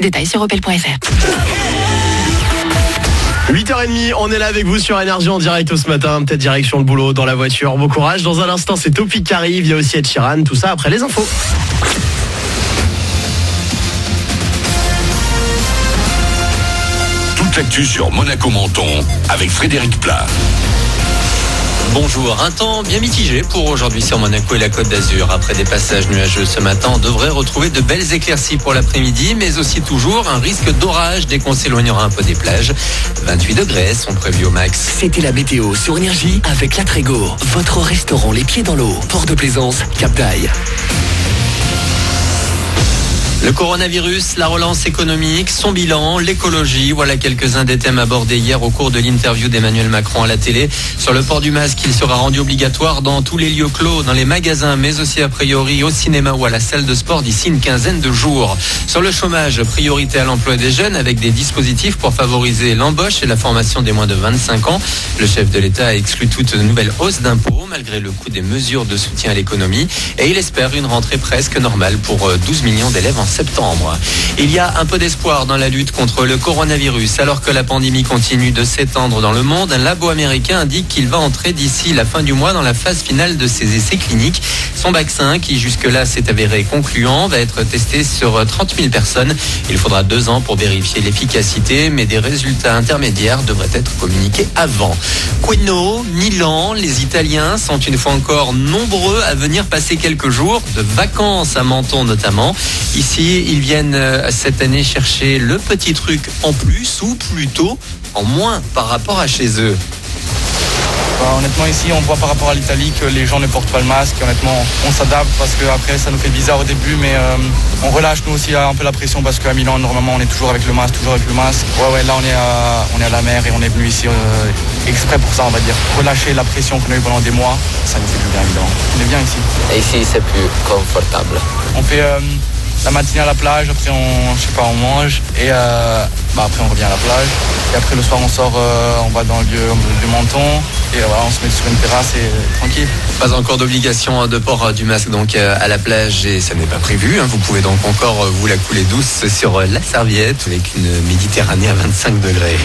Détails sur opel.fr. 8h30, on est là avec vous sur Énergie en direct ce matin, peut-être direction le boulot, dans la voiture, bon courage. Dans un instant, c'est Topic qui arrive, il y a aussi Ed Sheeran, tout ça après les infos. Toute l'actu sur Monaco Menton avec Frédéric Plat. Bonjour, un temps bien mitigé pour aujourd'hui sur Monaco et la Côte d'Azur. Après des passages nuageux ce matin, on devrait retrouver de belles éclaircies pour l'après-midi, mais aussi toujours un risque d'orage dès qu'on s'éloignera un peu des plages. 28 degrés sont prévus au max. C'était la météo sur Énergie avec Latrego, votre restaurant les pieds dans l'eau. Port de Plaisance, Cap d'Aille. Le coronavirus, la relance économique, son bilan, l'écologie, voilà quelques-uns des thèmes abordés hier au cours de l'interview d'Emmanuel Macron à la télé. Sur le port du masque, il sera rendu obligatoire dans tous les lieux clos, dans les magasins, mais aussi a priori au cinéma ou à la salle de sport d'ici une quinzaine de jours. Sur le chômage, priorité à l'emploi des jeunes avec des dispositifs pour favoriser l'embauche et la formation des moins de 25 ans. Le chef de l'État a exclu toute nouvelle hausse d'impôts malgré le coût des mesures de soutien à l'économie et il espère une rentrée presque normale pour 12 millions d'élèves en septembre. Il y a un peu d'espoir dans la lutte contre le coronavirus. Alors que la pandémie continue de s'étendre dans le monde, un labo américain indique qu'il va entrer d'ici la fin du mois dans la phase finale de ses essais cliniques. Son vaccin, qui jusque-là s'est avéré concluant, va être testé sur 30 000 personnes. Il faudra 2 ans pour vérifier l'efficacité, mais des résultats intermédiaires devraient être communiqués avant. Queno, Milan, les Italiens sont une fois encore nombreux à venir passer quelques jours de vacances à Menton notamment. Ici, ils viennent cette année chercher le petit truc en plus ou plutôt en moins par rapport à chez eux. Honnêtement ici on voit par rapport à l'Italie que les gens ne portent pas le masque. Honnêtement on s'adapte parce que après ça nous fait bizarre au début, mais on relâche nous aussi un peu la pression parce qu'à Milan normalement on est toujours avec le masque, Ouais là on est à la mer et on est venu ici exprès pour ça, on va dire. Relâcher la pression qu'on a eu pendant des mois, ça nous fait du bien évidemment. On est bien ici. Et ici c'est plus confortable. On fait la matinée à la plage, après on mange et après on revient à la plage. Et après le soir on sort, on va dans le lieu du Menton et voilà, on se met sur une terrasse et tranquille. Pas encore d'obligation de port du masque donc à la plage et ça n'est pas prévu. Vous pouvez donc encore vous la couler douce sur la serviette avec une Méditerranée à 25 degrés.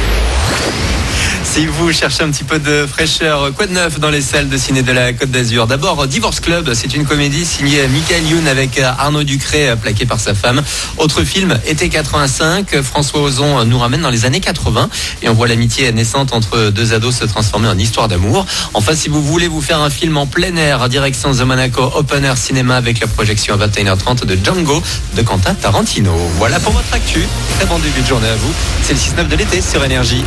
Si vous cherchez un petit peu de fraîcheur, quoi de neuf dans les salles de ciné de la Côte d'Azur? D'abord, Divorce Club, c'est une comédie signée Michael Youn avec Arnaud Ducré plaqué par sa femme. Autre film, Été 85, François Ozon nous ramène dans les années 80 et on voit l'amitié naissante entre 2 ados se transformer en histoire d'amour. Enfin, si vous voulez vous faire un film en plein air, direction The Monaco Open Air Cinéma avec la projection à 21h30 de Django de Quentin Tarantino. Voilà pour votre actu. Très bon début de journée à vous. C'est le 6-9 de l'été sur Énergie.